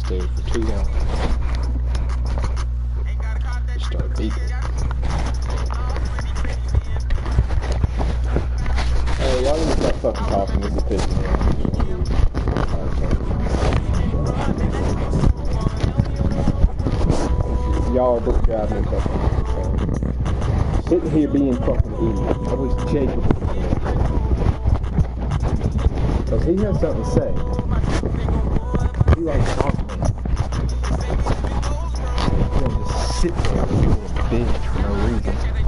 there for too long. Start beeping. Hey, y'all need to stop fucking talking. This is pissing me off. Y'all don't drive me fucking sitting here being fucking idiot. I wish Jacob was here. Because he has something to say. He likes talking. He don't just sit there and do a bitch for no reason.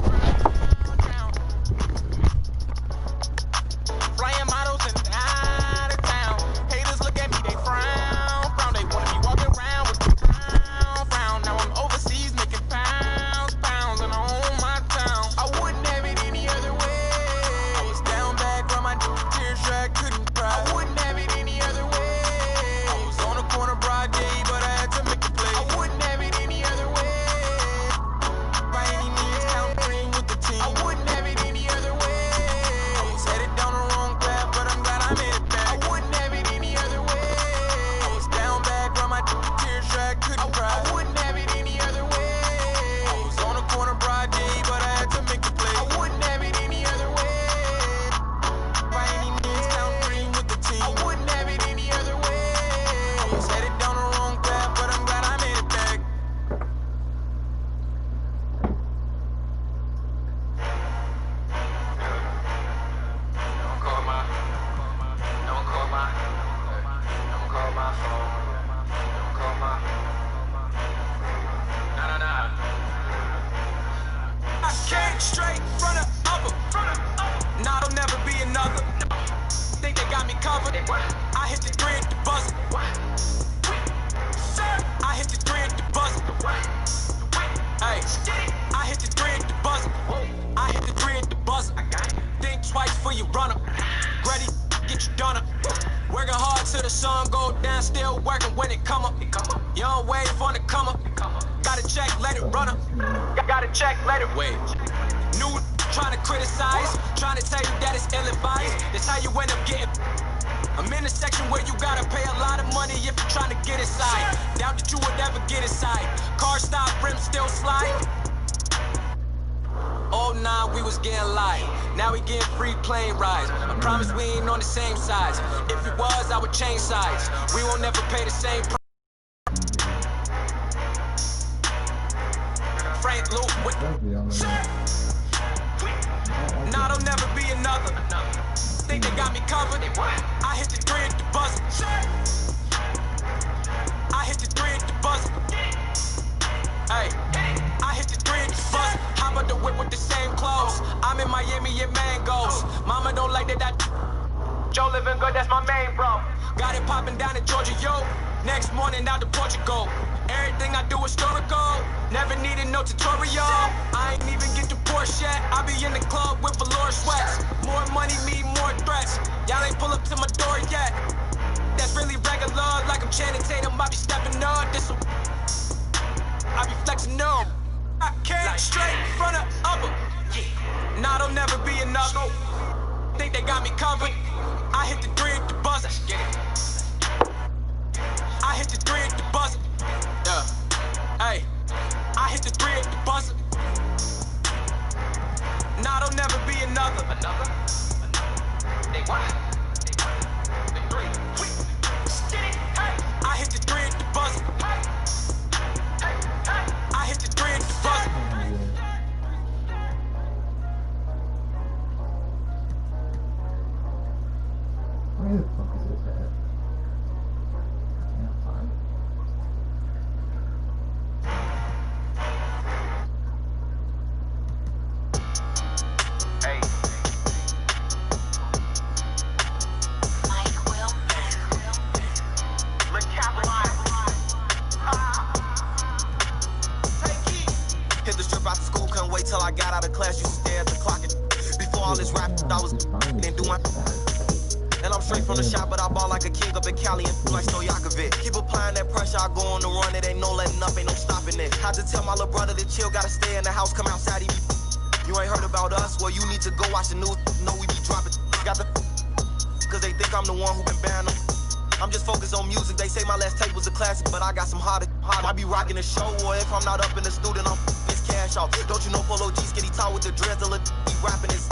I'm just focused on music. They say my last tape was a classic, but I got some harder. I be rocking the show, or if I'm not up in the studio, I'm this cash off. Don't you know Polo G skinny tall with the dreads, the be rapping this.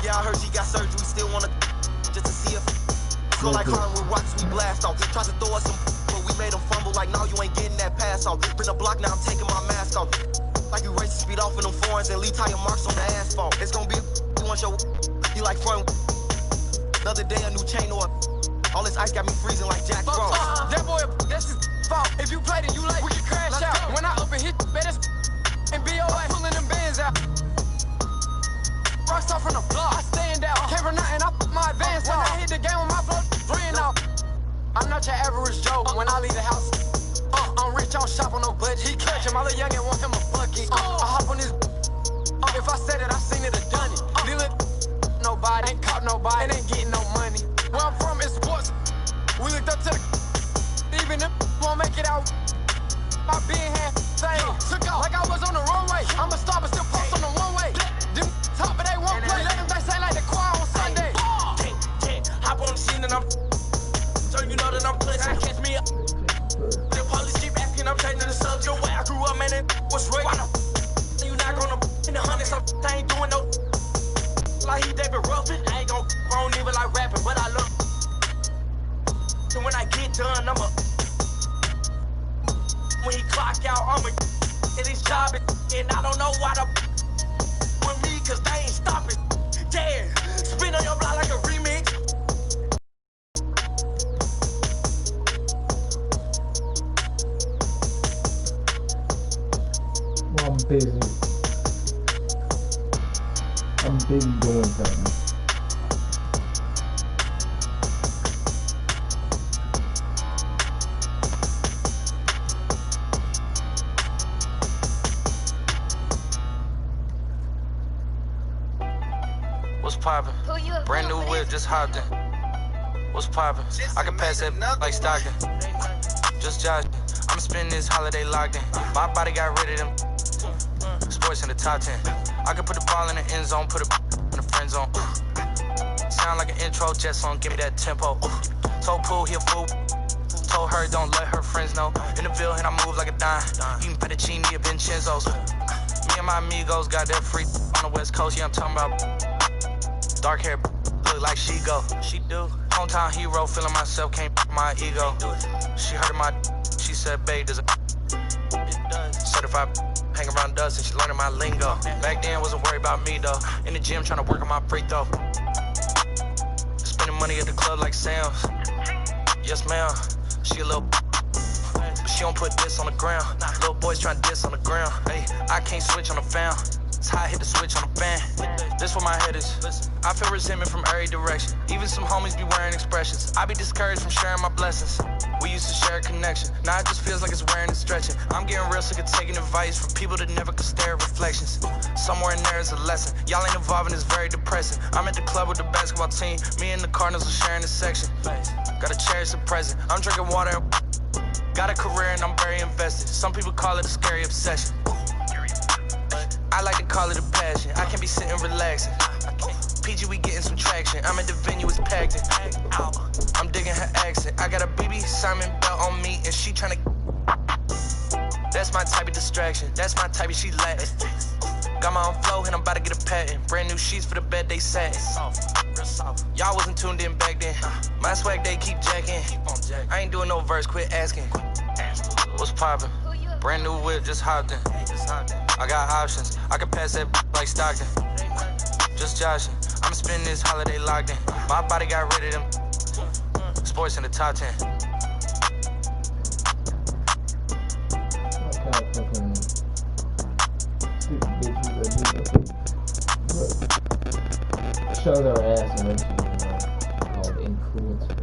Yeah, I heard she got surgery, still wanna just to see if go like hardwood rocks we blast off. Try to throw us some, but we made them fumble like, no, you ain't getting that pass off. Bring the block, now I'm taking my mask off. Like you racing speed off in them foreigns and leave tire marks on the asphalt. It's gonna be you want your you like front. Another day, a new chain or all this ice got me freezing like Jack Frost. That boy, that's his fault. If you played it, you like, we can crash out. Go. When I open hit, better and BOA pulling them bands out. Rockstar from the block, I stand out. Came from nothing, I put my advance on. When I hit the game with my flow, 3 and out. I'm not your average Joe when I leave the house. I'm rich, I don't shop on no budget. He catch him, my little youngin' want him a bucket. I hop on this. If I said it, I seen it or done it. Dealing nobody, ain't caught nobody, and ain't getting no money. Where I'm from is sports. We looked up to the even if won't make it out. My being had thing took out like I was on the runway. I'm a star, but still post on the one way. Them top, but they won't play. Let them they say like the choir on Sunday. Hop on the scene and I'm so you know that I'm clutching. Catch me up. The police keep asking, I'm changing the subject. Where I grew up, man, it was right. Why the you not gonna in the hundreds? I ain't doing no like he David Ruffin. I ain't gon' I don't even like rapping, but I love. So when I get done, I'm a. When he clock out, I'm a. And his job is, and I don't know why the. With me, cause they ain't stopping. Yeah, spin on your block like a remix. Well, I'm busy. I'm busy doing something. What's poppin'? Brand new whip, just hopped in. What's poppin'? I can pass that like Stockton. Just joshing. I'm spending this holiday locked in. My body got rid of them. Sports in the top 10. I can put the ball in the end zone, put it in the friend zone. Sound like an intro jet song, give me that tempo. Told Pooh he a fool. Told her don't let her friends know. In the Ville and I move like a dime. Eating fettuccine at Vincenzo's. Me and my amigos got that free on the West Coast. Yeah, I'm talking about. Dark hair, look like she go. She do. Hometown hero, feeling myself, can't my ego. She heard of my, she said, babe, does it? Certified, hang around dust, and she learning my lingo. Back then, wasn't worried about me though. In the gym, trying to work on my free throw. Spending money at the club like Sam's. Yes, ma'am. She a little, but she don't put this on the ground. Little boys trying to diss on the ground. Hey, I can't switch on the fan. It's how I hit the switch on the fan. This where my head is. I feel resentment from every direction. Even some homies be wearing expressions. I be discouraged from sharing my blessings. We used to share a connection. Now it just feels like it's wearing and stretching. I'm getting real sick of taking advice from people that never could stare at reflections. Somewhere in there is a lesson. Y'all ain't involved and it's very depressing. I'm at the club with the basketball team. Me and the Cardinals are sharing the section. Gotta cherish the present. I'm drinking water. Got a career and I'm very invested. Some people call it a scary obsession. I like to call it a passion. I can't be sitting relaxing. PG, we getting some traction. I'm at the venue, it's packed in. I'm digging her accent. I got a BB Simon belt on me, and she tryna. That's my type of distraction. That's my type of she Latin. Got my own flow, and I'm about to get a patent. Brand new sheets for the bed, they satin. Y'all wasn't tuned in back then. My swag, they keep jacking. I ain't doing no verse, quit asking. What's poppin'? Brand new whip, just hopped in. I got options. I can pass that like Stockton. Just joshing. I'm spending this holiday locked in. My body got rid of them. Sports in the top 10. Shows our ass eventually, called influencers.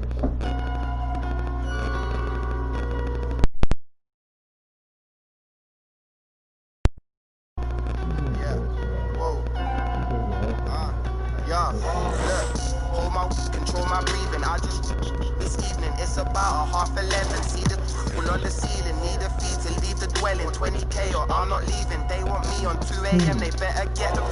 Hold my control my breathing. I just this evening it's about 11:30. See the pull on the ceiling. Need a fee to leave the dwelling. 20K or I'm not leaving. They want me on 2 a.m. They better get them.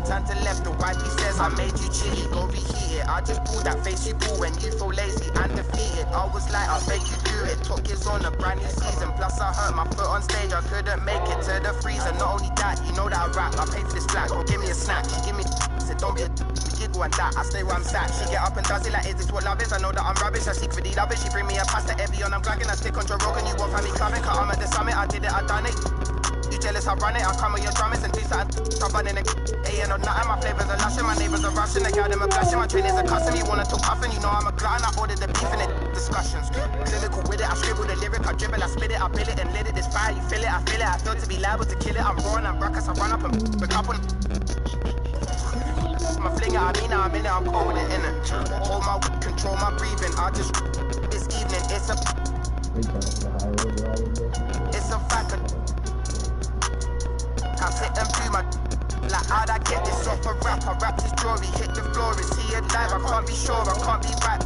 Turn to left, the wifey says I made you chilly, go reheat it. I just pull that face you pull when you feel lazy and defeated. I was like, I'll make you do it. Top Gear's on a brand new season. Plus I hurt my foot on stage, I couldn't make it to the freezer. Not only that, you know that I rap, I pay for this flat. Go give me a snack, she give me said don't be a we giggle and that, I stay where I'm sat. She get up and does it like, is this what love is? I know that I'm rubbish, I seek for the love it. She bring me a pasta heavy on, I'm glagging, I stick on your rock and you won't find me clubbing. Cause I'm at the summit, I did it, I done it. You jealous, I run it, I come with your drummers and do something. I'm running a ain't no nothing, my flavors are lushing, my neighbors are rushing, the cow them are blushing, my trainers are cussing, you wanna talk puffin', you know I'm a glutton, I ordered the beef in the discussions. Clinical with it, I scribble the lyric, I dribble, I spit it, I bill it and lit it, this fire, you feel it, I feel it, I feel to be liable to kill it, I'm roaring, I'm ruckus, I run up and pick up on my fling it, I mean it, I'm in it, I'm cold with it in it. Hold my whip, control my breathing, I just this evening, it's a fact. I'm sitting through my like how'd I get this off a rap? I rap his jewelry, hit the floor, is he alive? I can't be sure, I can't be right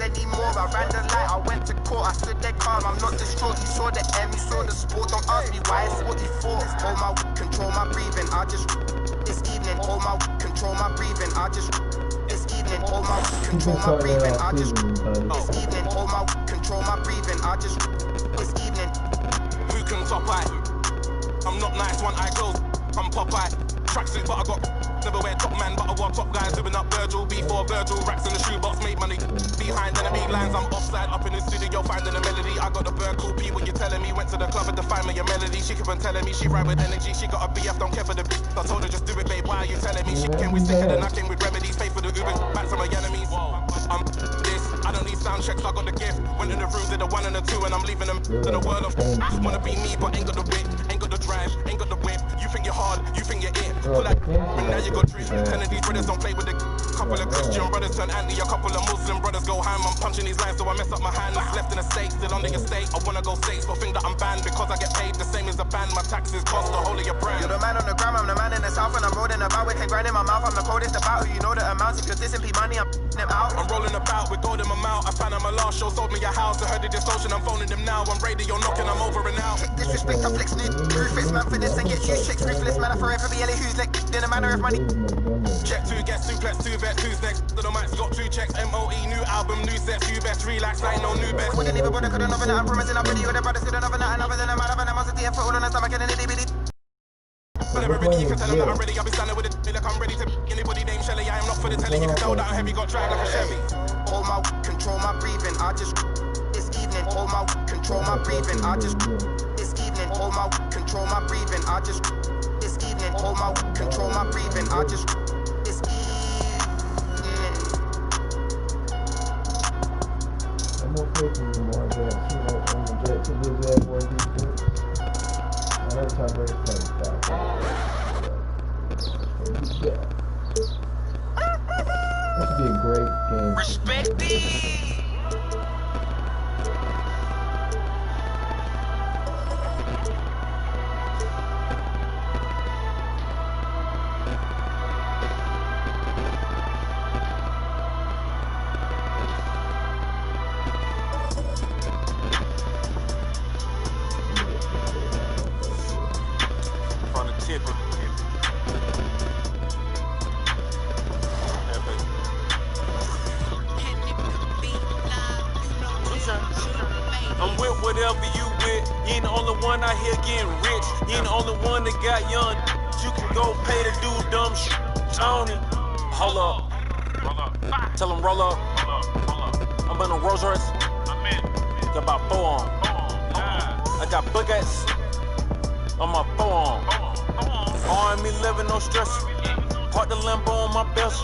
anymore. I ran the light, I went to court, I stood there calm, I'm not distraught. You saw the M, you saw the sport, don't ask me why it's 44. Hold my whip, control my breathing, I just this evening, hold my whip, control my breathing, I just this evening, hold my whip, control my breathing, I just this evening, hold my whip, control my breathing, I just this evening. Who can top eye? I'm not nice, one eye closed, I'm Popeye. Tracksuit, but I got never wear top man, but I wore top guys. Doing up Virgil, before Virgil, racks in the shoebox, made money. Behind enemy lines, I'm offside, up in the studio, finding a melody. I got the bird, cool P, what you telling me? Went to the club and defined me a melody. She kept on telling me she ride with energy. She got a BF, don't care for the beat. I told her just do it, babe, why are you telling me? She came with sicker than I came with remedies. Pay for the Uber, back from my enemies. I'm this, I don't need sound checks, I got the gift. Went in the room, did a 1 and a 2, and I'm leaving them to the world of wanna be me, but ain't got the wit, ain't got the drive, ain't got the whip. You think you're hard, you think you're it. Pull that and now you got tricked. Telling these brothers don't play with the couple of Christian brothers turn anti, a couple of Muslim brothers go ham. I'm punching these lines so I mess up my hands. Left in the States, still on the estate. I wanna go states, but think that I'm banned because I get paid the same as a band. My taxes cost the whole of your brand. You're the man on the gram, I'm the man in the south, and I'm rolling about with 10 grand in my mouth. I'm the coldest about who you know the amounts. If you're dissing P money, I'm them out. I'm rolling about with gold in my mouth. I found out my last show sold me a house. I heard it distortion, I'm phoning them now. I'm radio knocking, I'm over and out. Disrespect, I flex new ruthless man for this and get you chicks ruthless man. I forever be LA who's like in a manner of money. Check 2, get suplex, 2 vet, who's next? So the mic's got 2 checks, MOE, new album, new sets, you best relax, I ain't no new best. Wouldn't even bother, couldn't over that, I'm promising I'm ready with the brothers, couldn't over that, another than a man of an animosity, and foot on the stomach and an itty bitty. Whenever ready, you can tell them that I'm ready, I'll be standing with it, like I'm ready to anybody named Shelly, I am not for the telly, you can tell that I'm heavy, got tried like a Chevy. Hold my control my breathing, I just this evening, hold my control my breathing, I just this evening, hold my control my breathing, I just this evening, hold my control my breathing, I just this evening. I'm more faithful more than that. You know, I'm gonna get to do that more deeply. That's how very fun stuff. Yeah. That should be a great game. Respect me. I'm with whatever you with. You ain't the only one out here getting rich. You ain't the only one that got young. You can go pay to do dumb shit. Tony, hold up. Tell him roll up. I'm in a Rolls Royce. Got about 4 on. I got buckets on my forearm. Army living, no stress. Park the Lambo on my best.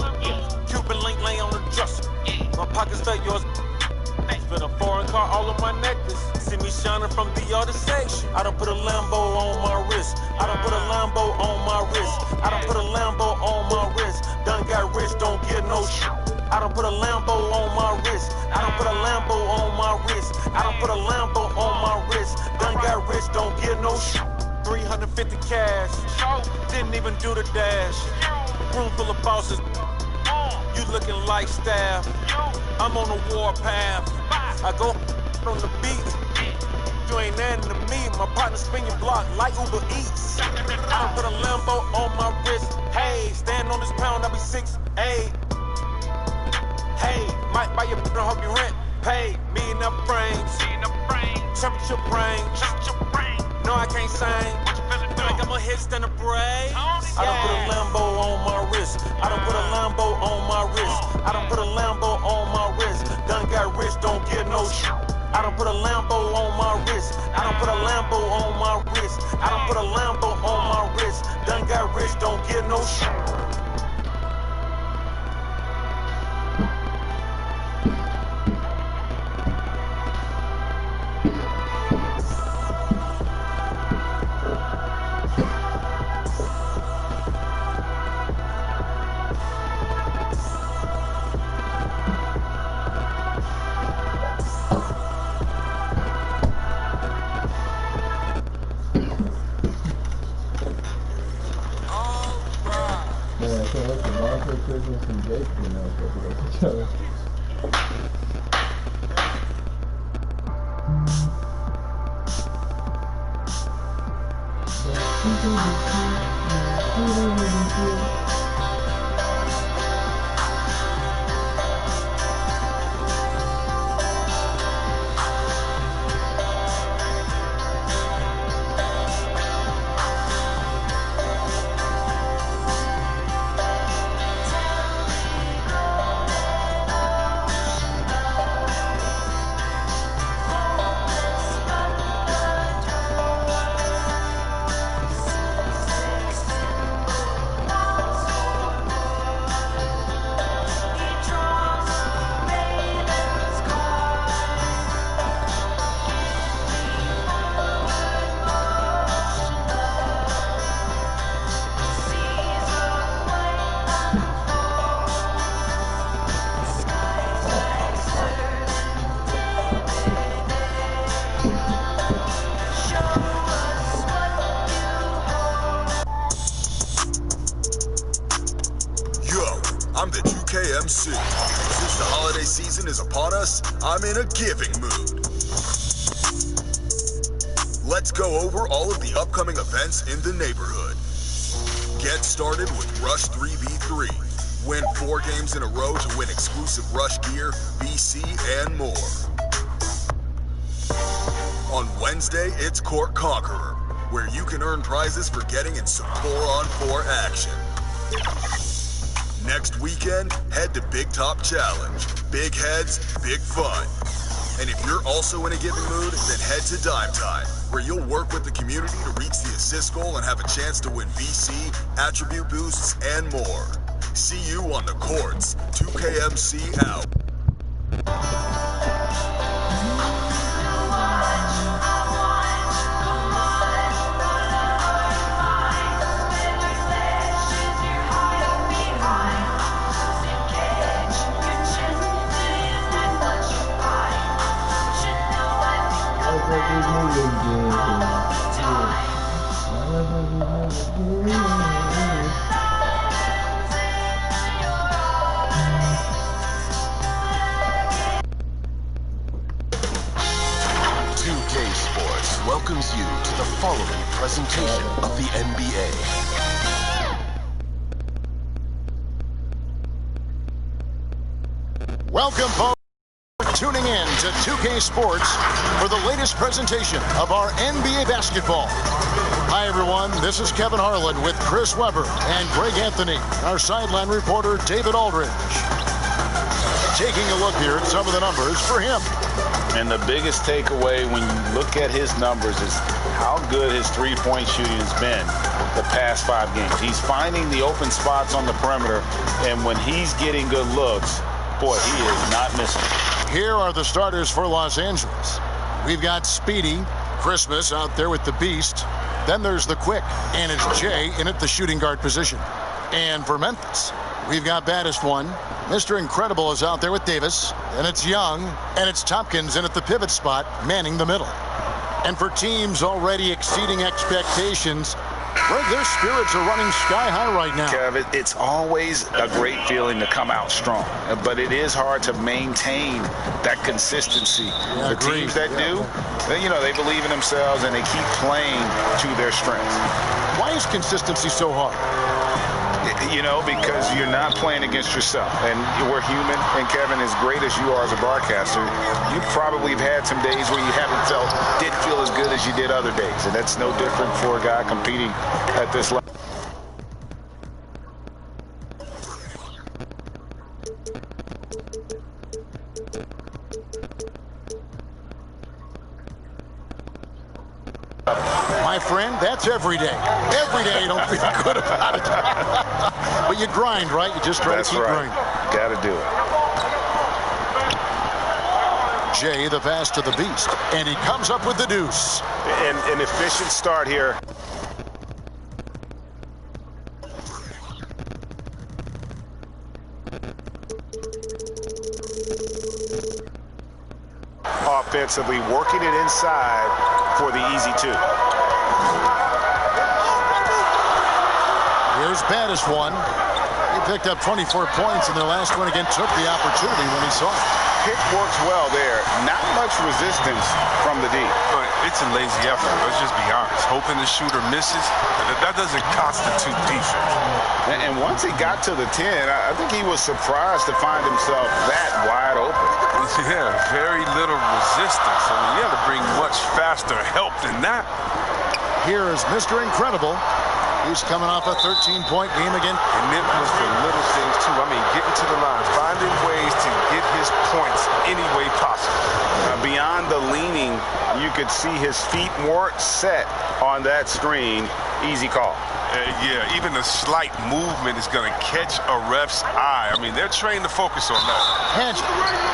Cuban link lay on the dresser. My pockets fat, yours. Spent a foreign car all on my necklace. See me shining from the other section. I done put a Lambo on my wrist. I done put a Lambo on my wrist. I done put a Lambo on my wrist. Done got rich, don't get no shit. I done put a Lambo on my wrist. I done put a Lambo on my wrist. I done put a Lambo on my wrist. Done got rich, don't get no shit. 350 cash. Didn't even do the dash. Room full of bosses. You looking like staff. I'm on a war path. I go on the beat. You ain't nothing to me. My partner spin your block like Uber Eats. I done put a Lambo on my wrist. 6'8". Hey, might buy your and hope you rent. Pay me enough frames. Temperature brain. No, I can't sing. Like I'm a hit and a braid. I done put a Lambo on my wrist. I done put a Lambo on my wrist. I done put a Lambo on my wrist. Done got rich, don't get no shit. I done put a Lambo on my wrist. I done put a Lambo on my wrist. I done put a Lambo on my wrist. Done got rich, don't get no shit. Christmas and Jake, you know, with each other. I'm the 2KMC. Since the holiday season is upon us, I'm in a giving mood. Let's go over all of the upcoming events in the neighborhood. Get started with Rush 3v3. Win 4 games in a row to win exclusive Rush gear, BC, and more. On Wednesday, it's Court Conqueror, where you can earn prizes for getting in some 4-on-4 action. Next weekend, head to Big Top Challenge. Big heads, big fun. And if you're also in a giving mood, then head to Dime Time, where you'll work with the community to reach the assist goal and have a chance to win VC, attribute boosts, and more. See you on the courts. 2KMC out. Welcomes you to the following presentation of the NBA. Welcome, folks, for tuning in to 2K Sports for the latest presentation of our NBA basketball. Hi, everyone. This is Kevin Harlan with Chris Webber and Greg Anthony, our sideline reporter, David Aldridge. Taking a look here at some of the numbers for him. And the biggest takeaway when you look at his numbers is how good his three-point shooting has been the past 5 games. He's finding the open spots on the perimeter, and when he's getting good looks, boy, he is not missing. Here are the starters for Los Angeles. We've got Speedy, Christmas out there with the Beast. Then there's the Quick, and it's Jay in at the shooting guard position. And for Memphis, we've got baddest one. Mr. Incredible is out there with Davis, and it's Young, and it's Tompkins in at the pivot spot, manning the middle. And for teams already exceeding expectations, Greg, their spirits are running sky high right now. Kev, it's always a great feeling to come out strong, but it is hard to maintain that consistency. Yeah, the teams that do, they believe in themselves and they keep playing to their strengths. Why is consistency so hard? You know, because you're not playing against yourself. And we're human. And Kevin, as great as you are as a broadcaster, you probably have had some days where you didn't feel as good as you did other days. And that's no different for a guy competing at this level. My friend, that's every day. Every day you don't feel good about it. But you grind, right? You just try to keep grinding. Got to do it. Jay, the pass to the beast, and he comes up with the deuce. An efficient start here. Offensively, working it inside for the easy two. Here's baddest one. He picked up 24 points in their last one again, took the opportunity when he saw it. Pick works well there. Not much resistance from the D. It's a lazy effort. Let's just be honest. Hoping the shooter misses, that doesn't constitute defense. And once he got to the 10, I think he was surprised to find himself that wide open. Yeah, very little resistance. I mean, you have to bring much faster help than that. Here is Mr. Incredible. He's coming off a 13-point game again. And it was the little things, too. I mean, getting to the line, finding ways to get his points any way possible. Beyond the leaning, you could see his feet weren't set on that screen. Easy call. Yeah, even a slight movement is going to catch a ref's eye. I mean, they're trained to focus on that.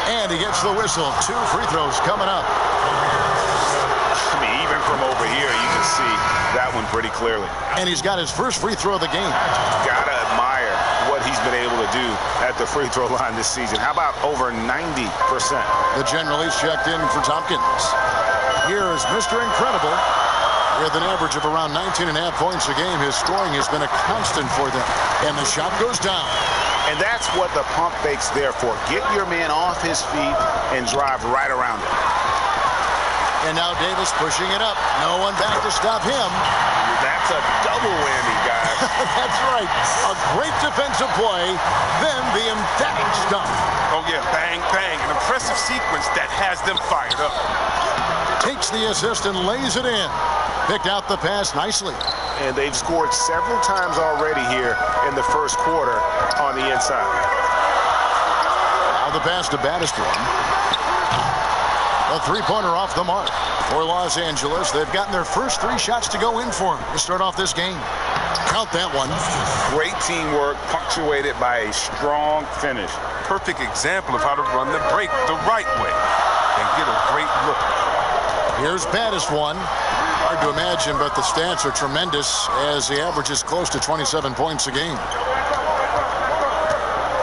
And he gets the whistle. 2 free throws coming up. I mean, even from over here, you can see that one pretty clearly. And he's got his first free throw of the game. Gotta admire what he's been able to do at the free throw line this season. How about over 90%? The general is checked in for Tompkins. Here is Mr. Incredible. With an average of around 19.5 points a game, his scoring has been a constant for them. And the shot goes down. And that's what the pump fake's there for. Get your man off his feet and drive right around him. And now Davis pushing it up. No one back to stop him. That's a double whammy, guys. That's right. A great defensive play, then the emphatic stop. Oh, yeah, bang, bang. An impressive sequence that has them fired up. Takes the assist and lays it in. Picked out the pass nicely. And they've scored several times already here in the first quarter on the inside. Now the pass to baddest one. A three-pointer off the mark for Los Angeles. They've gotten their first 3 shots to go in for them to start off this game. Count that one. Great teamwork punctuated by a strong finish. Perfect example of how to run the break the right way and get a great look. Here's baddest one. Hard to imagine, but the stats are tremendous as he averages close to 27 points a game.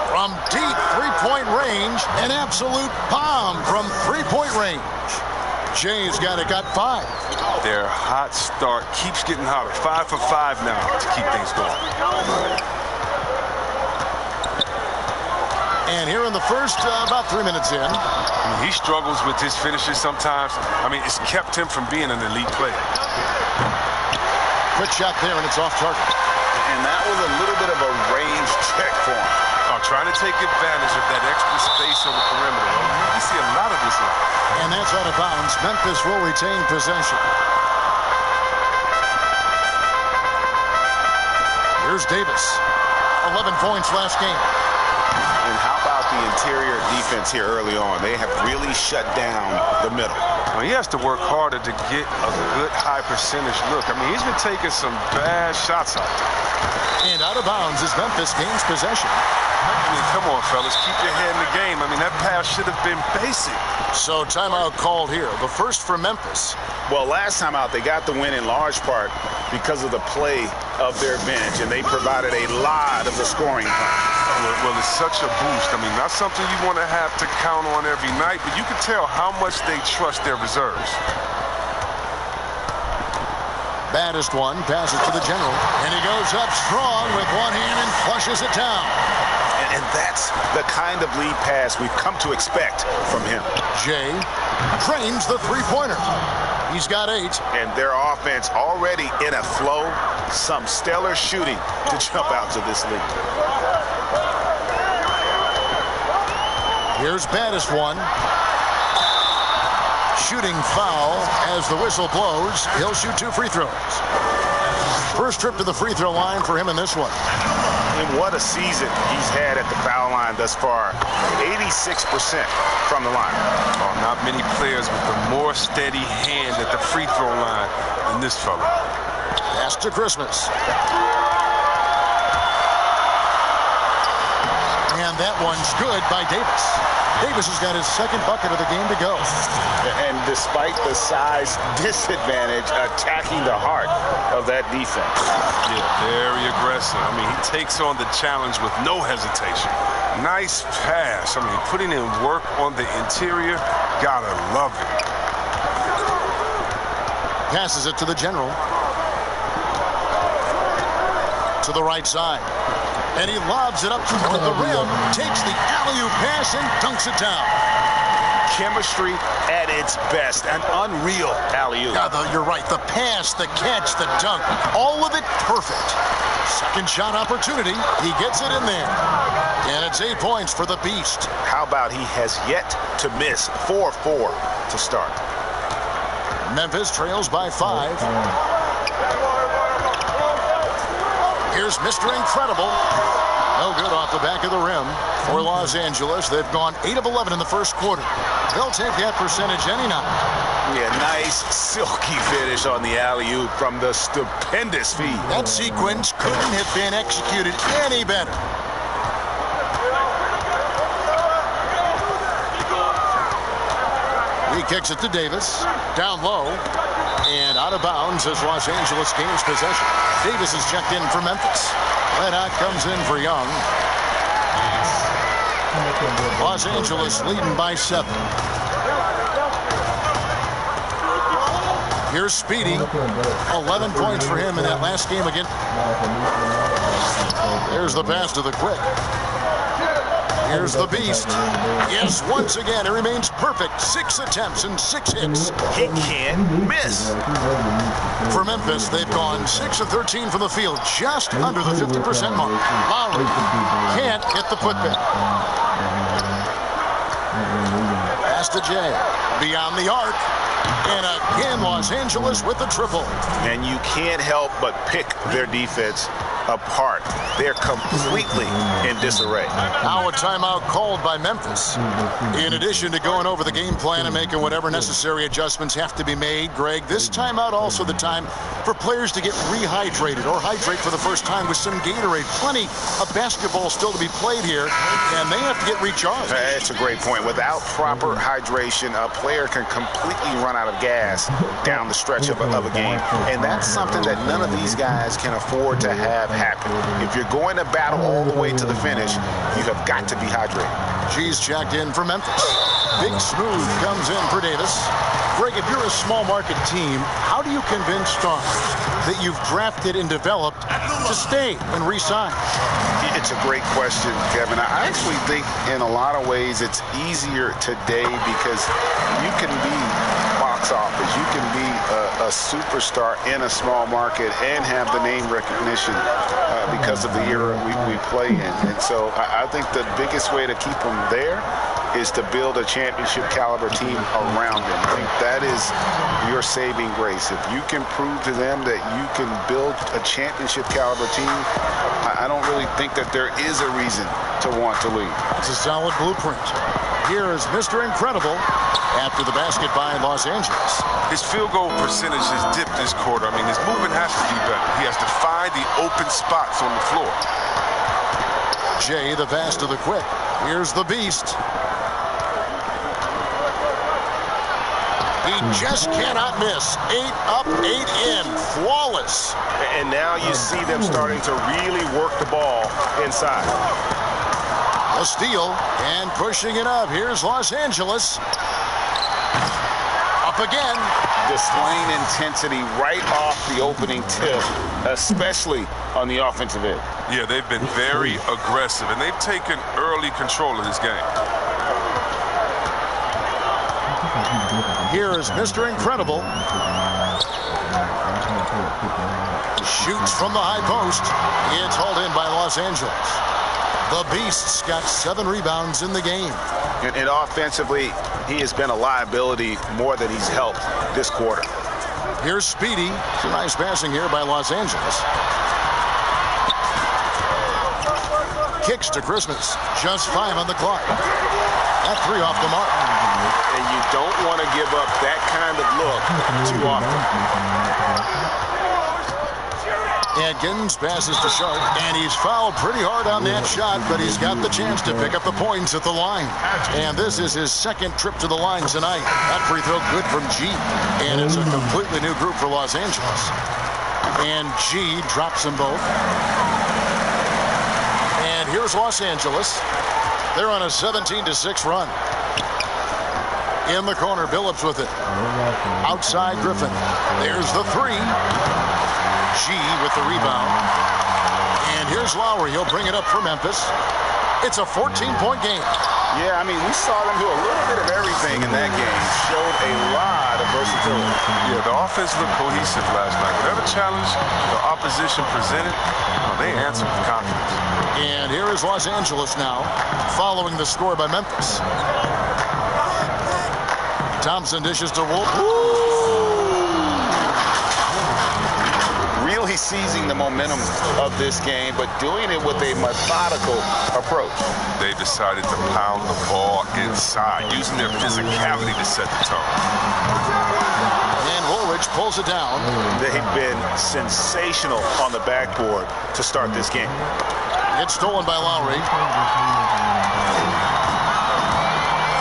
From deep three-point range, an absolute bomb from three-point range. Jay's got 5. Their hot start keeps getting hotter. 5 for 5 now to keep things going. And here in the first, about 3 minutes in. I mean, he struggles with his finishes sometimes. I mean, it's kept him from being an elite player. Quick shot there, and it's off target. And that was a little bit of a range check for him. Trying to take advantage of that extra space on the perimeter. You see a lot of this now. And that's out of bounds. Memphis will retain possession. Here's Davis. 11 points last game. And how about the interior defense here early on? They have really shut down the middle. Well, he has to work harder to get a good high percentage look. I mean, he's been taking some bad shots out there. And out of bounds as Memphis gains possession. I mean, come on, fellas. Keep your head in the game. I mean, that pass should have been basic. So timeout called here. The first for Memphis. Well, last time out, they got the win in large part because of the play of their bench, and they provided a lot of the scoring time. Well, it's such a boost. I mean, not something you want to have to count on every night, but you can tell how much they trust their reserves. Baddest one passes to the general, and he goes up strong with one hand and flushes it down. And that's the kind of lead pass we've come to expect from him. Jay drains the three-pointer. He's got 8. And their offense already in a flow. Some stellar shooting to jump out to this lead. Here's Baddest one. Shooting foul as the whistle blows. He'll shoot 2 free throws. First trip to the free throw line for him in this one. And what a season he's had at the foul line thus far. 86% from the line. Oh, not many players with a more steady hand at the free throw line than this fella. Pass to Christmas. And that one's good by Davis. Davis has got his second bucket of the game to go. And despite the size disadvantage, attacking the heart of that defense. Yeah, very aggressive. I mean, he takes on the challenge with no hesitation. Nice pass. I mean, putting in work on the interior. Gotta love it. Passes it to the general. To the right side. And he lobs it up toward the rim, takes the alley-oop pass and dunks it down. Chemistry at its best, an unreal alley-oop. Yeah, you're right. The pass, the catch, the dunk, all of it perfect. Second shot opportunity. He gets it in there. And it's 8 points for the Beast. How about he has yet to miss 4-4 to start? Memphis trails by 5. Here's Mr. Incredible. No good off the back of the rim for Los Angeles. They've gone 8 of 11 in the first quarter. They'll take that percentage any night. Yeah, nice silky finish on the alley-oop from the stupendous feed. That sequence couldn't have been executed any better. He kicks it to Davis. Down low. And out of bounds as Los Angeles gains possession. Davis is checked in for Memphis. Red Hot comes in for Young. Los Angeles leading by 7. Here's Speedy. 11 points for him in that last game again. There's the pass to the Quick. Here's the Beast. Yes, once again, it remains perfect. 6 attempts and 6 hits. He can't miss. For Memphis, they've gone 6 of 13 from the field, just under the 50% mark. Lowry can't hit the putback. Pass to Jay. Beyond the arc. And again, Los Angeles with the triple. And you can't help but pick their defense apart. They're completely in disarray. Now a timeout called by Memphis. In addition to going over the game plan and making whatever necessary adjustments have to be made, Greg, this timeout also the time for players to get rehydrated or hydrate for the first time with some Gatorade. Plenty of basketball still to be played here, and they have to get recharged. That's a great point. Without proper hydration, a player can completely run out of gas down the stretch of a game. And that's something that none of these guys can afford to have happen. If you're going to battle all the way to the finish, you have got to be hydrated. G's checked in for Memphis. Big Smooth comes in for Davis. Greg, if you're a small market team, how do you convince stars that you've drafted and developed to stay and re-sign? It's a great question, Kevin. I actually think in a lot of ways it's easier today because you can be box office. You can be a superstar in a small market and have the name recognition because of the era we play in. And so I think the biggest way to keep them there is to build a championship caliber team around them. I think that is your saving grace. If you can prove to them that you can build a championship caliber team, I don't really think that there is a reason to want to leave. It's a solid blueprint. Here is Mr. Incredible after the basket by Los Angeles. His field goal percentage has dipped this quarter. I mean, his movement has to be better. He has to find the open spots on the floor. Jay, the pass to the Quick. Here's the Beast. He just cannot miss. 8 up, 8 in. Flawless. And now you see them starting to really work the ball inside. A steal and pushing it up. Here's Los Angeles. A Up again. Displaying intensity right off the opening tip, especially on the offensive end. Yeah, they've been very aggressive, and they've taken early control of this game. Here is Mr. Incredible. Shoots from the high post. It's hauled in by Los Angeles. The Beasts got 7 rebounds in the game. And offensively, he has been a liability more than he's helped this quarter. Here's Speedy. Some nice passing here by Los Angeles. Kicks to Christmas. Just 5 on the clock. That 3 off the mark. And you don't want to give up that kind of look too often. Adkins passes to Sharp, and he's fouled pretty hard on that shot, but he's got the chance to pick up the points at the line. And this is his second trip to the line tonight. That free throw good from G, and it's a completely new group for Los Angeles. And G drops them both. And here's Los Angeles. They're on a 17-6 run. In the corner, Billups with it. Outside Griffin. There's the 3. G with the rebound. And here's Lowry. He'll bring it up for Memphis. It's a 14-point game. Yeah, I mean, we saw them do a little bit of everything in that game. Showed a lot of versatility. Yeah, the offense looked cohesive last night. Whatever challenge the opposition presented, they answered with confidence. And here is Los Angeles now, following the score by Memphis. Thompson dishes to Wolf. Really seizing the momentum of this game, but doing it with a methodical approach. They decided to pound the ball inside, using their physicality to set the tone. And Woolridge pulls it down. They've been sensational on the backboard to start this game. It's stolen by Lowry.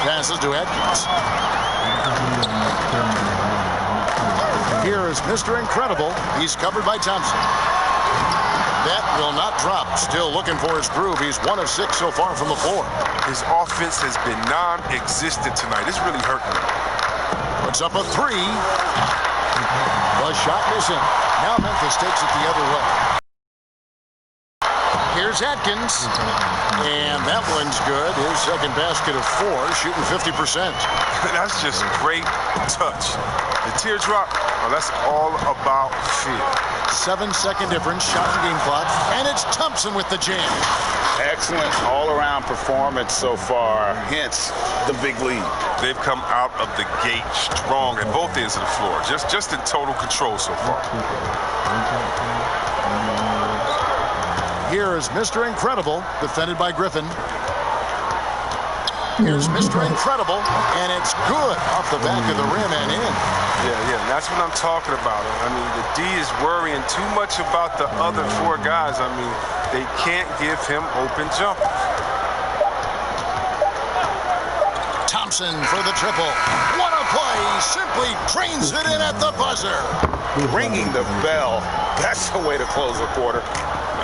Passes to Atkins. Here is Mr. Incredible. He's covered by Thompson. That will not drop. Still looking for his groove. He's 1 of 6 so far from the floor. His offense has been non-existent tonight. It's really hurting him. Puts up a 3. The shot missing. Now Memphis takes it the other way. Here's Atkins. And that one's good. His second basket of 4, shooting 50%. That's just great touch. The teardrop, well, that's all about feel. 7-second difference, shot and game clock. And it's Thompson with the jam. Excellent all-around performance so far, hence the big lead. They've come out of the gate strong at both ends of the floor, just in total control so far. Here is Mr. Incredible, defended by Griffin. Here's Mr. Incredible, and it's good off the back of the rim and in. Yeah, that's what I'm talking about. I mean, the D is worrying too much about the other 4 guys. I mean, they can't give him open jumpers. Thompson for the triple. What a play! Simply trains it in at the buzzer. Ringing the bell. That's the way to close a quarter.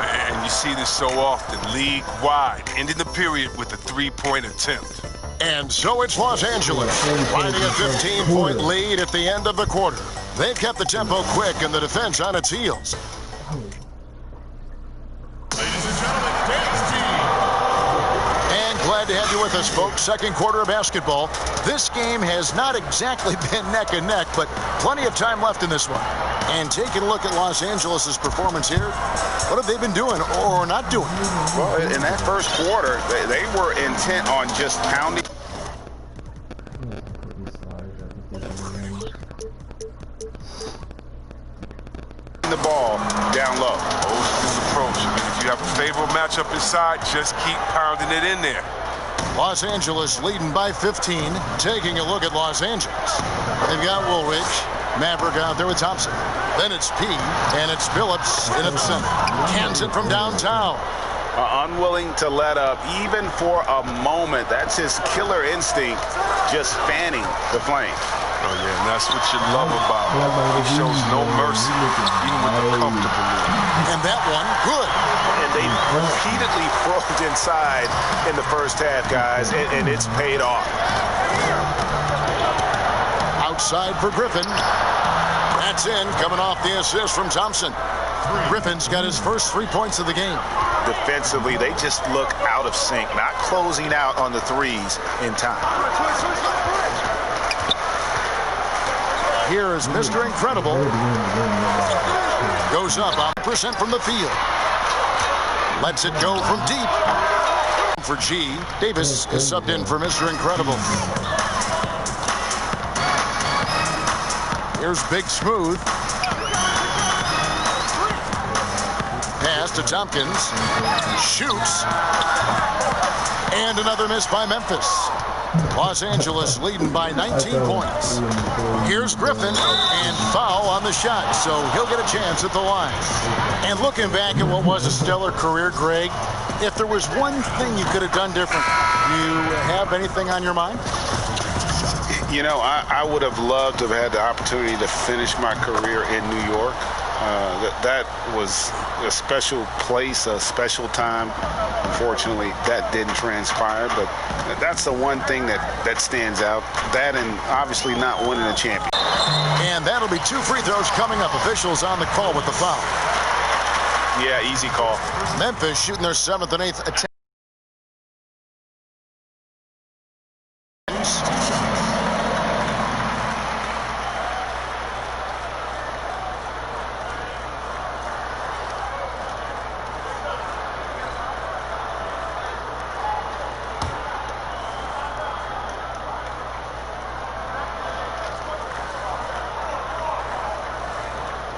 And you see this so often, league-wide, ending the period with a 3-point attempt. And so it's Los Angeles, finding a 15-point lead at the end of the quarter. They've kept the tempo quick and the defense on its heels. Ladies and gentlemen, today's team. And glad to have you with us, folks. Second quarter of basketball. This game has not exactly been neck and neck, but plenty of time left in this one. And taking a look at Los Angeles' performance here, what have they been doing or not doing? Well, in that first quarter, they were intent on just pounding the ball down low. This approach. I mean, if you have a favorable matchup inside, just keep pounding it in there. Los Angeles leading by 15. Taking a look at Los Angeles. They've got Woolridge. Maverick out there with Thompson. Then it's P, and it's Billups in at the center. Cans it from downtown. Unwilling to let up, even for a moment. That's his killer instinct, just fanning the flame. Oh, yeah, and that's what you love about him. He shows no mercy, even with the comfortable lead. And that one, good. And they repeatedly froze inside in the first half, guys, and it's paid off. Outside for Griffin. That's in, coming off the assist from Thompson. Griffin's got his first 3 points of the game. Defensively, they just look out of sync, not closing out on the threes in time. Here is Mr. Incredible. Goes up 100% from the field. Lets it go from deep. For G, Davis is subbed in for Mr. Incredible. Here's Big Smooth. Pass to Tompkins. Shoots. And another miss by Memphis. Los Angeles leading by 19 points. Here's Griffin, and foul on the shot, so he'll get a chance at the line. And looking back at what was a stellar career, Greg, if there was one thing you could have done different, you have anything on your mind? You know, I would have loved to have had the opportunity to finish my career in New York. That was a special place, a special time. Unfortunately, that didn't transpire, but that's the one thing that stands out. That and obviously not winning a championship. And that'll be 2 free throws coming up. Officials on the call with the foul. Yeah, easy call. Memphis shooting their 7th and 8th attempts.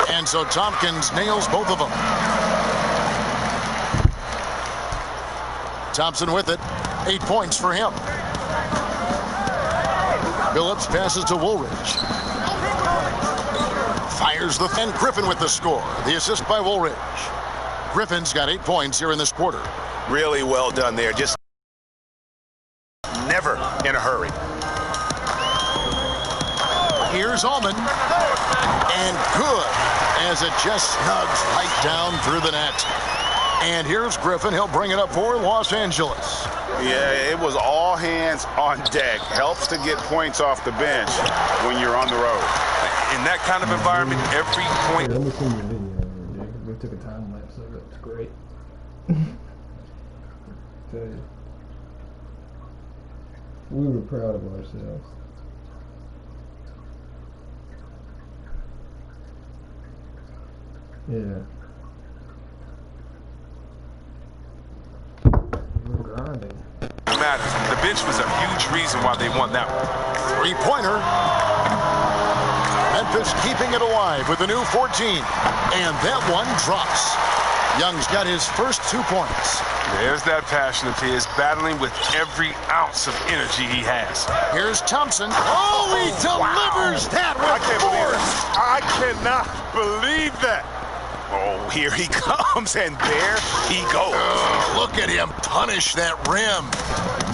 And so Tompkins nails both of them. Thompson with it. 8 points for him. Billups passes to Woolridge. Fires the and Griffin with the score. The assist by Woolridge. Griffin's got 8 points here in this quarter. Really well done there. Just never in a hurry. Here's Allman. And good, as it just snugs right down through the net. And here's Griffin. He'll bring it up for Los Angeles. Yeah, it was all hands on deck. Helps to get points off the bench when you're on the road. In that kind of environment, every point. Let me see your video. We took a time lapse of it. It's great. Tell you. We were proud of ourselves. Yeah. We're grinding. Matters. The bench was a huge reason why they won that one. 3-pointer. Memphis keeping it alive with a new 14. And that one drops. Young's got his first 2 points. There's that passion of his, battling with every ounce of energy he has. Here's Thompson. Oh, he delivers that with force. I cannot believe that. Oh, here he comes, and there he goes. Look at him punish that rim.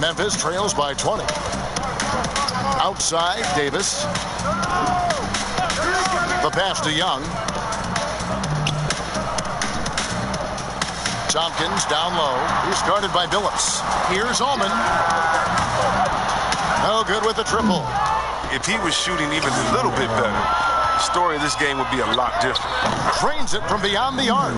Memphis trails by 20. Outside, Davis. The pass to Young. Tompkins down low. He's guarded by Billups. Here's Allman. No good with the triple. If he was shooting even a little bit better, the story of this game would be a lot different. Trains it from beyond the arc.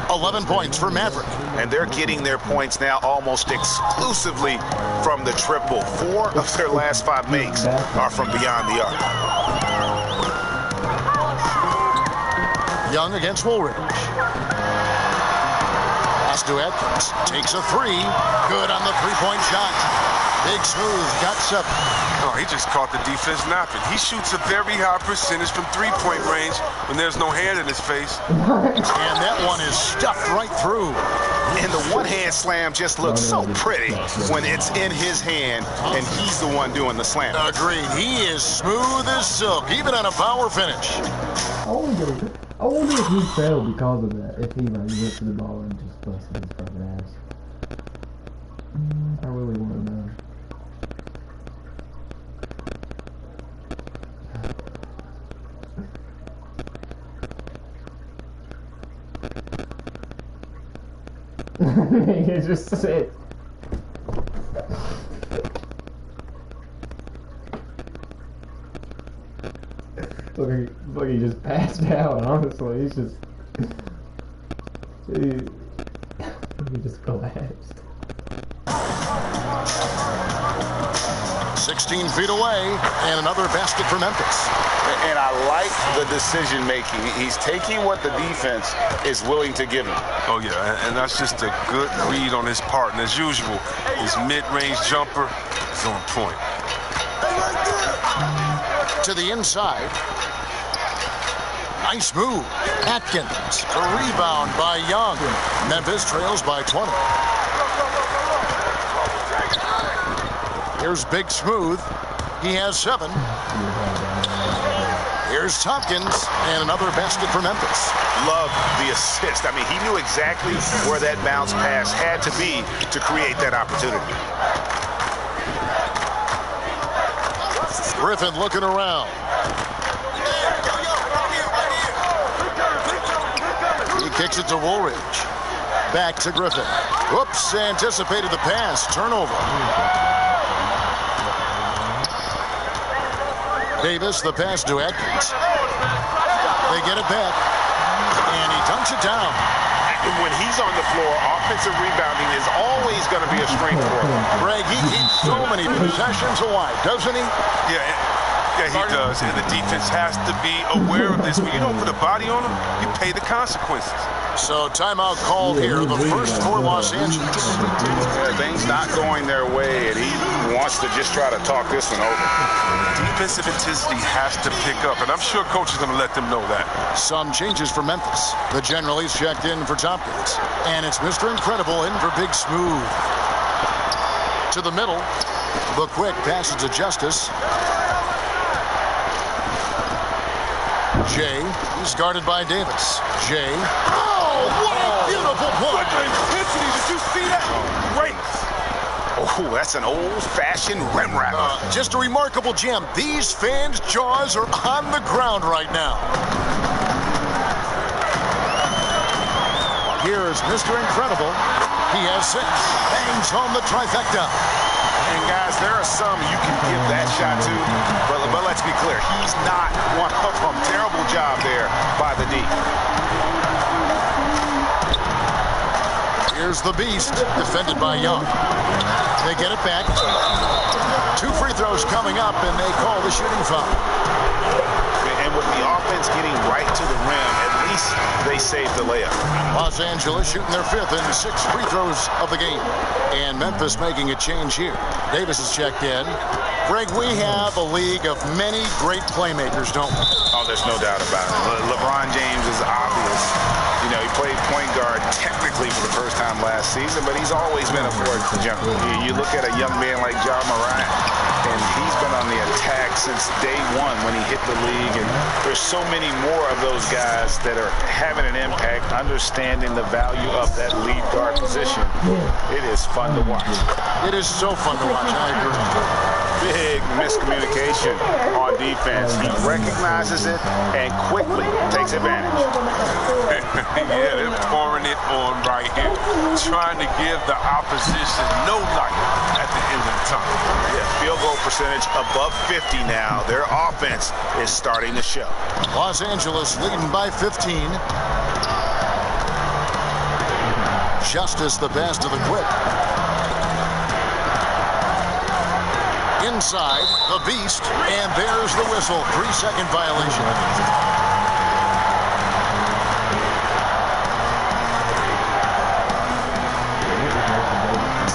11 points for Maverick. And they're getting their points now almost exclusively from the triple. 4 of their last 5 makes are from beyond the arc. Young against Woolridge. Pass to Atkins. Takes a 3. Good on the 3-point shot. Big Smooth got 7. Oh, he just caught the defense napping. He shoots a very high percentage from 3-point range when there's no hand in his face. And that one is stuffed right through. And the one-hand slam just looks so pretty when it's in his hand and he's the one doing the slam. Agreed. He is smooth as silk, even on a power finish. I wonder if he fell because of that. If he went to the ball and just busted his fucking ass. I really want to know. He just said. Look, he just passed out, honestly. He's just... He just collapsed. 16 feet away, and another basket for Memphis. And I like the decision making. He's taking what the defense is willing to give him. Oh, yeah, and that's just a good read on his part. And as usual, his mid-range jumper is on point. To the inside. Nice move. Atkins. A rebound by Young. Memphis trails by 20. Here's Big Smooth. He has 7. Here's Tompkins, and another basket for Memphis. Love the assist. I mean, he knew exactly where that bounce pass had to be to create that opportunity. Griffin looking around. He kicks it to Woolridge. Back to Griffin. Whoops, anticipated the pass. Turnover. Davis, the pass to Atkins. They get it back, and he dunks it down. When he's on the floor, offensive rebounding is always going to be a strength for him. Greg, he keeps so many possessions alive, doesn't he? Yeah, he does, and the defense has to be aware of this. When you don't put a body on him, you pay the consequences. So timeout called here, the first for Los Angeles. Things not going their way, and he wants to just try to talk this one over. Defensive intensity has to pick up, and I'm sure coach is going to let them know that. Some changes for Memphis. The general is checked in for Tompkins, and it's Mr. Incredible in for Big Smooth. To the middle, the quick passes to Justice. Jay, he's guarded by Davis. Jay. Oh, what a beautiful point. Intensity, did you see that? Great. Oh, that's an old-fashioned rim wrapper. Just a remarkable gem. These fans' jaws are on the ground right now. Here is Mr. Incredible. He has 6. Bangs home the trifecta. And guys, there are some you can give that shot to, but let's be clear, he's not one of them. Terrible job there by the D. Here's the Beast, defended by Young. They get it back. 2 free throws coming up, and they call the shooting foul. And with the offense getting right to the rim, at least they saved the layup. Los Angeles shooting their 5th and 6 free throws of the game. And Memphis making a change here. Davis is checked in. Greg, we have a league of many great playmakers, don't we? Oh, there's no doubt about it. LeBron James is obvious. You know, he played point guard technically for the first time last season, but he's always been a floor general. You look at a young man like Ja Morant, and he's been on the attack since day one when he hit the league. And there's so many more of those guys that are having an impact, understanding the value of that lead guard position. It is fun to watch. It is so fun to watch, I agree. Big miscommunication on defense. He recognizes it and quickly takes advantage. Yeah, they're pouring it on right here, trying to give the opposition no light at the end of the tunnel. Yeah, field goal percentage above 50 now. Their offense is starting to show. Los Angeles leading by 15. Justice the best of the quick. Inside, the Beast, and there's the whistle. 3-second violation.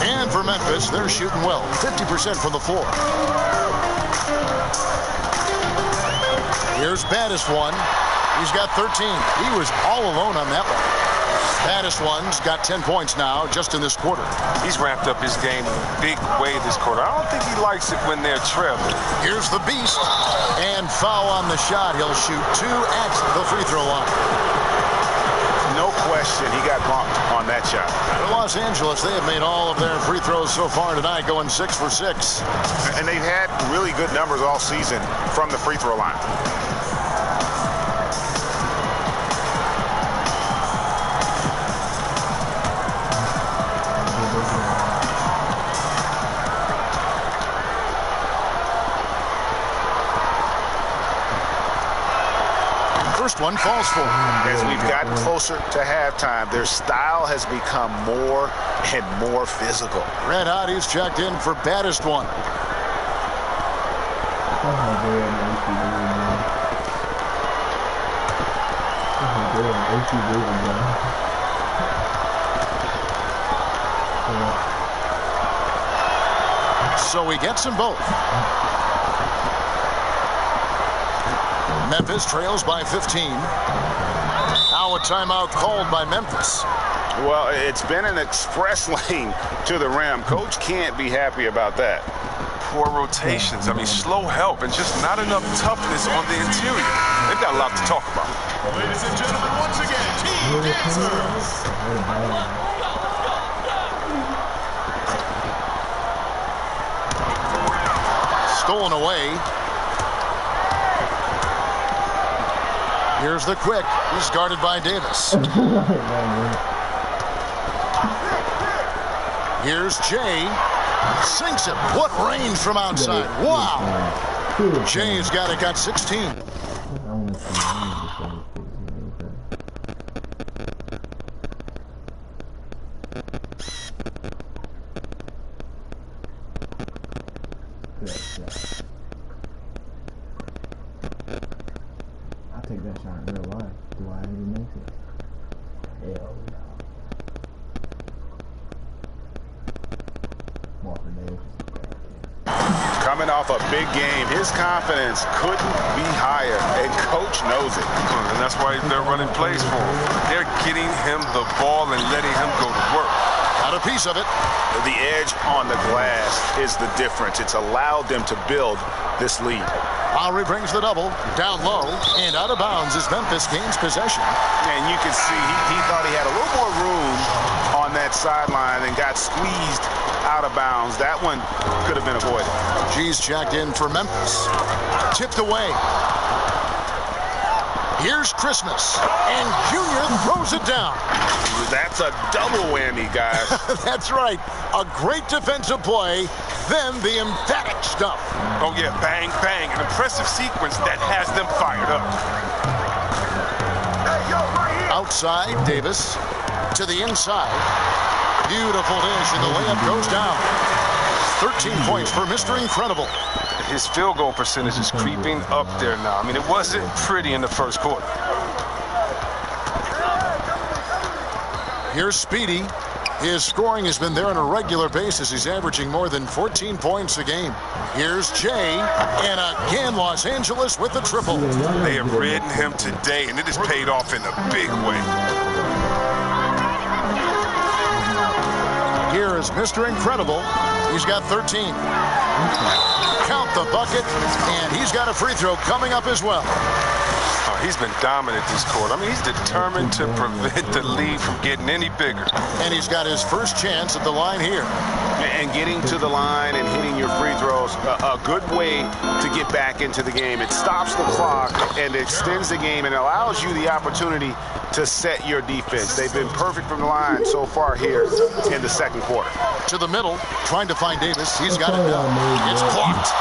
And for Memphis, they're shooting well. 50% from the floor. Here's Baddest one. He's got 13. He was all alone on that one. Baddest one's got 10 points now just in this quarter. He's ramped up his game in a big way this quarter. I don't think he likes it when they're trailing. Here's the Beast. And foul on the shot. He'll shoot 2 at the free throw line. No question, he got bumped on that shot. For Los Angeles, they have made all of their free throws so far tonight, going 6 for 6. And they've had really good numbers all season from the free throw line. one falls for. As we've gotten closer to halftime, their style has become more and more physical. Red Hot is checked in for baddest one. So he gets them both. Memphis trails by 15. Now a timeout called by Memphis. Well, it's been an express lane to the rim. Coach can't be happy about that. Poor rotations. I mean, slow help and just not enough toughness on the interior. They've got a lot to talk about. Ladies and gentlemen, once again, Team Dancers. Stolen away. Here's the quick. He's guarded by Davis. Here's Jay. Sinks it. What range from outside. Wow. Jay's got 16. I'll take that shot in real life. Do I even make it? Hell no. Coming off a big game, his confidence couldn't be higher, and Coach knows it. And that's why they're running plays for him. They're getting him the ball and letting him go to work. Got a piece of it. The edge on the glass is the difference. It's allowed them to build this lead. Lowry brings the double down low and out of bounds as Memphis gains possession. And you can see he thought he had a little more room on that sideline and got squeezed out of bounds. That one could have been avoided. G's checked in for Memphis. Tipped away. Here's Christmas, and Junior throws it down. That's a double whammy, guys. That's right. A great defensive play, then the emphatic stuff. Oh, yeah, bang, bang. An impressive sequence that has them fired up. Outside, Davis. To the inside. Beautiful dish, and the layup goes down. 13 points for Mr. Incredible. His field goal percentage is creeping up there now. I mean, it wasn't pretty in the first quarter. Here's Speedy. His scoring has been there on a regular basis. He's averaging more than 14 points a game. Here's Jay, and again Los Angeles with the triple. They have ridden him today, and it has paid off in a big way. Here is Mr. Incredible. He's got 13. Count the bucket, and he's got a free throw coming up as well. Oh, he's been dominant this quarter. I mean, he's determined to prevent the lead from getting any bigger. And he's got his first chance at the line here. And getting to the line and hitting your free throws, a good way to get back into the game. It stops the clock and extends the game and allows you the opportunity to set your defense. They've been perfect from the line so far here in the second quarter. To the middle, trying to find Davis. He's got it down. It's blocked.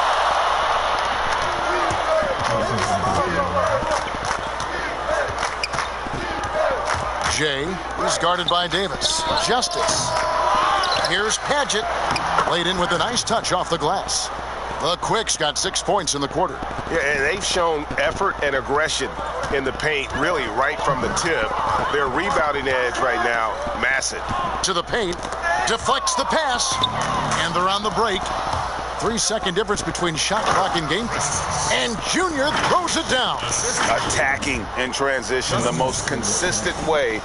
Jay is guarded by Davis. Justice. Here's Padgett. Laid in with a nice touch off the glass. The Quicks got 6 points in the quarter. Yeah, and they've shown effort and aggression in the paint, really right from the tip. Their rebounding edge right now, massive. To the paint, deflects the pass, and they're on the break. 3-second difference between shot clock and game. And Junior throws it down. Attacking in transition, the most consistent way